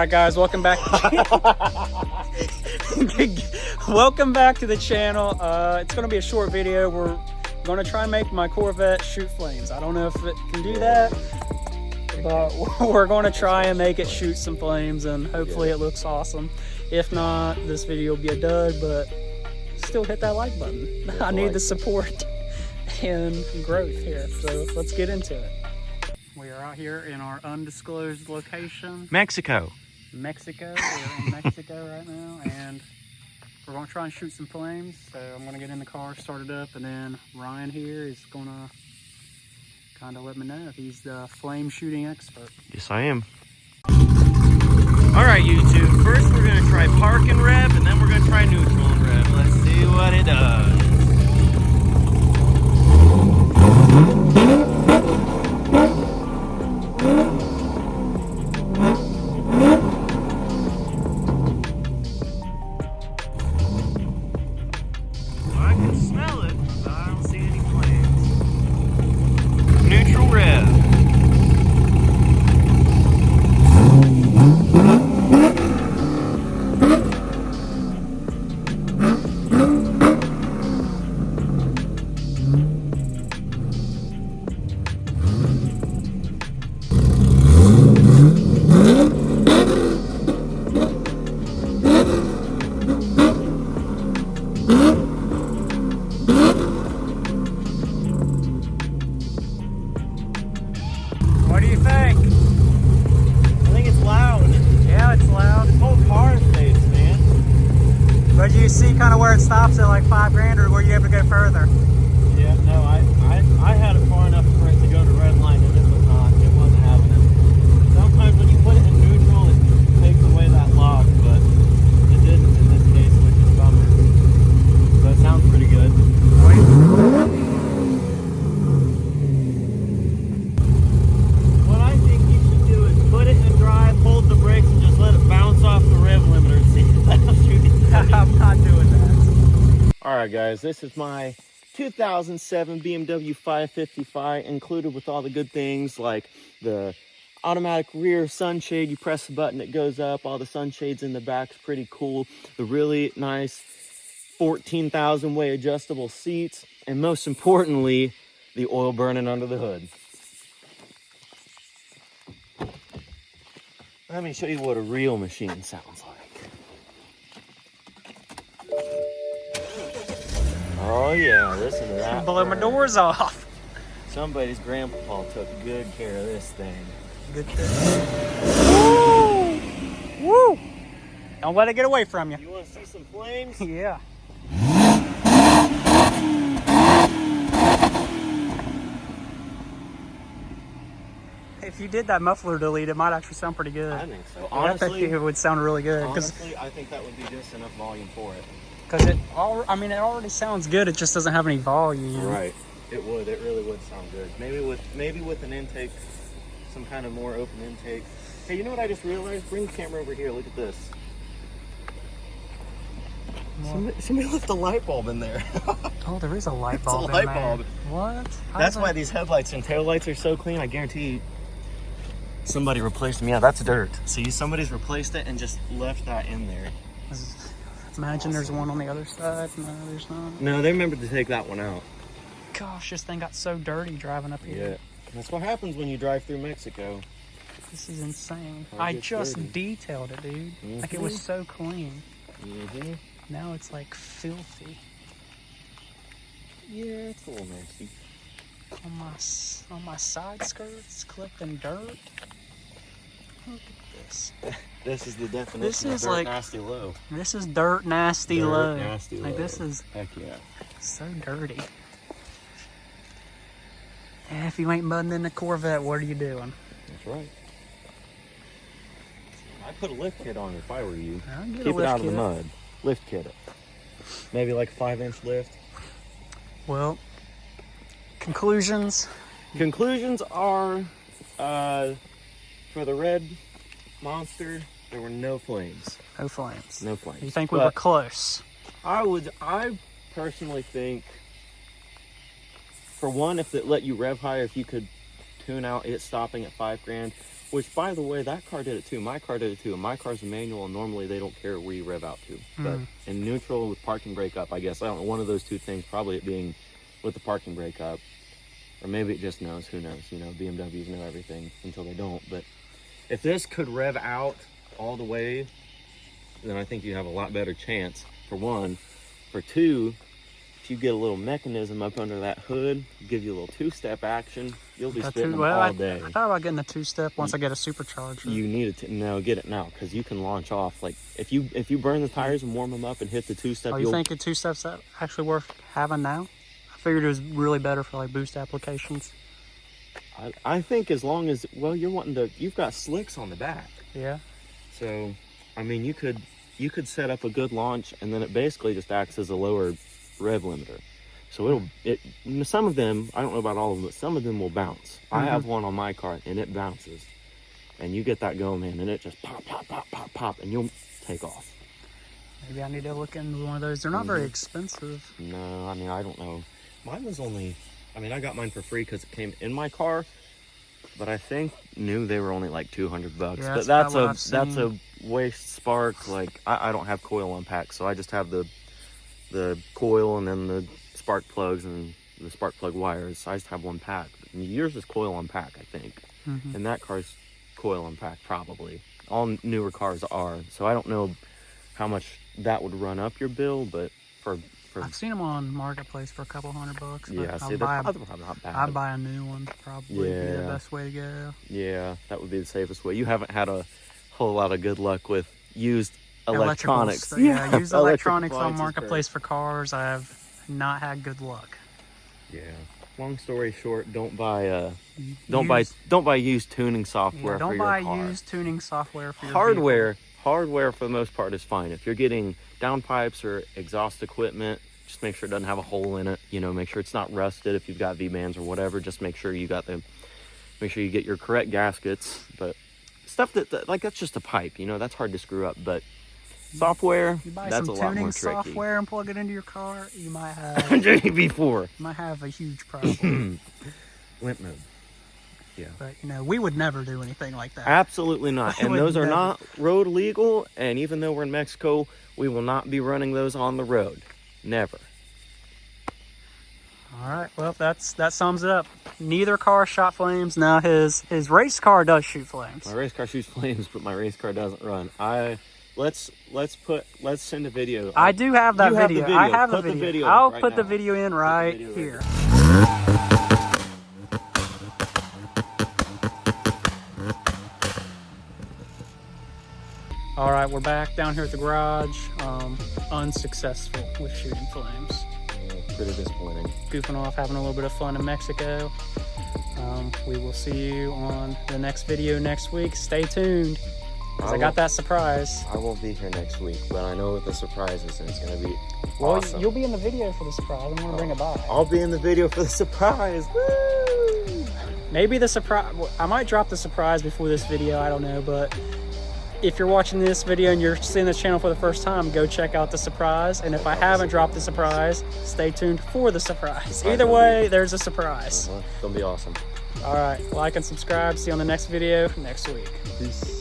right, guys, welcome back. Welcome back to the channel. It's gonna be a short video. We're gonna try and make my Corvette shoot flames. I don't know if it can do that, but we're gonna try and make it shoot some flames, and hopefully it looks awesome. If not, this video will be a dud, but still hit that like button. I need the support and growth here, so let's get into it. We are out here in our undisclosed location. Mexico. We're in Mexico right now, and we're gonna try and shoot some flames. So I'm gonna get in the car, start it up, and then Ryan here is gonna kind of let me know if he's the flame shooting expert. Yes, I am. All right, YouTube. First, we're gonna try park and rev, and then we're gonna try neutral and rev. Let's see what it does. I can smell it, but I don't see any flames. Neutral rev. What do you think? I think it's loud. Yeah, it's loud. This whole car stays, man. But you see kind of where it stops at like $5,000, or were you able to go further? Yeah, no, I had it far enough for it to go to red line, and it wasn't having it. Sometimes when you put it in neutral, it takes away that log, but it didn't in this case, which is a bummer. So it sounds pretty good. What I think you should do is put it in drive, hold the brakes, and just let it bounce off the rev limiter and see if that'll shoot it. I'm not doing that. All right, guys, this is my 2007 BMW 550i, included with all the good things like the automatic rear sunshade. You press the button, it goes up. All the sunshades in the back's pretty cool. The really nice 14,000 way adjustable seats, and most importantly, the oil burning under the hood. Let me show you what a real machine sounds like. Oh yeah, listen to that. Blow my doors off. Somebody's grandpa took good care of this thing. Good thing. Woo! Woo! Don't let it get away from you. You want to see some flames? Yeah. If you did that muffler delete, it might actually sound pretty good. I think so. I think Honestly, it would sound really good. honestly, I think that would be just enough volume for it. Because it already sounds good. It just doesn't have any volume. Right. It would. It really would sound good. Maybe with an intake, some kind of more open intake. Hey, you know what I just realized? Bring the camera over here. Look at this. Somebody left a light bulb in there. Oh, there is a light bulb. It's a light bulb. What? That's why these headlights and taillights are so clean. I guarantee somebody replaced them. Yeah, that's dirt. See, somebody's replaced it and just left that in there. Imagine there's one on the other side. No, there's not. No, they remembered to take that one out. Gosh, this thing got so dirty driving up here. Yeah, that's what happens when you drive through Mexico. This is insane. Car I gets just dirty. detailed it, dude. Like it was so clean. Now it's like filthy. Yeah, it's a little nasty. On my side skirts, collecting dirt. Look at this. This is the definition This of is dirt like- nasty low. This is dirt nasty Dirt low. nasty Like low. this is Heck yeah. so dirty. Yeah, if you ain't mudding in the Corvette, what are you doing? That's right. I'd put a lift kit on it if I were you. I'll get a Keep it lift out of the kit. mud. Lift kit it. Maybe like a 5-inch lift. Well, conclusions. Conclusions are, for the red monster, there were no flames. No flames. No flames. You think we were close? I personally think, for one, if it let you rev higher, if you could tune out it stopping at $5,000, Which, by the way, that car did it too. My car did it too. And my car's a manual, and normally they don't care where you rev out to. But in neutral with parking brake up, I guess, I don't know, one of those two things, probably it being with the parking brake up. Or maybe it just knows, who knows, you know, BMWs know everything until they don't. But if this could rev out all the way, then I think you have a lot better chance, for one. For two, if you get a little mechanism up under that hood, give you a little two-step action, you'll be spitting them all day. I thought about getting the two-step once I get a supercharger. You need to get it now, because you can launch off. Like, if you burn the tires and warm them up and hit the two-step, Oh, you think a two-step's that actually worth having now? I figured it was really better for like boost applications. I think as long as, well, you've got slicks on the back. Yeah. So, I mean, you could set up a good launch, and then it basically just acts as a lower rev limiter. So some of them, I don't know about all of them, but some of them will bounce. I have one on my car, and it bounces. And you get that going, man, and it just pop, pop, pop, pop, pop, and you'll take off. Maybe I need to look into one of those. They're not very expensive. No, I mean, I don't know. Mine was only, I mean, I got mine for free because it came in my car, but I think they were only like $200. Yeah, but that's a waste spark. Like, I don't have coil unpacked, so I just have the coil and then the spark plugs and the spark plug wires. I just have one pack. Yours is coil unpack, I think. And that car's coil unpack, probably. All newer cars are. So I don't know how much that would run up your bill, but for I've seen them on Marketplace for a couple $100. Yeah, see, they're probably not bad. I'd buy a new one, probably. Be the best way to go. Yeah, that would be the safest way. You haven't had a whole lot of good luck with used electronics. Yeah, used electronics on Marketplace for cars. I have not had good luck. Yeah. Long story short, don't buy used tuning software for your car. Don't buy used tuning software for your hardware. Hardware for the most part is fine. If you're getting downpipes or exhaust equipment, just make sure it doesn't have a hole in it. You know, make sure it's not rusted. If you've got V-bands or whatever, just make sure you get your correct gaskets. But stuff that like, that's just a pipe, you know, that's hard to screw up. But software, that's a lot more tricky. You buy some tuning software and plug it into your car, you might have JB4. You might have a huge problem. Limp mode. Yeah. But, you know, we would never do anything like that. Absolutely not. And those are not road legal. And even though we're in Mexico, we will not be running those on the road. Never. All right. Well, that sums it up. Neither car shot flames. Now his race car does shoot flames. My race car shoots flames, but my race car doesn't run. Let's send a video. I do have that video. I have the video. I'll put the video in right here. All right, we're back down here at the garage. Unsuccessful with shooting flames. Yeah, pretty disappointing. Goofing off, having a little bit of fun in Mexico. We will see you on the next video next week. Stay tuned, because I got that surprise. I won't be here next week, but I know what the surprise is, and it's going to be awesome. You'll be in the video for the surprise. I'm going to bring it by. I'll be in the video for the surprise. Woo! Maybe the surprise, I might drop the surprise before this video, I don't know, but if you're watching this video and you're seeing this channel for the first time, go check out the surprise. And if I haven't dropped the surprise, stay tuned for the surprise. Either way, there's a surprise. It's gonna be awesome. All right, like and subscribe. See you on the next video next week. Peace.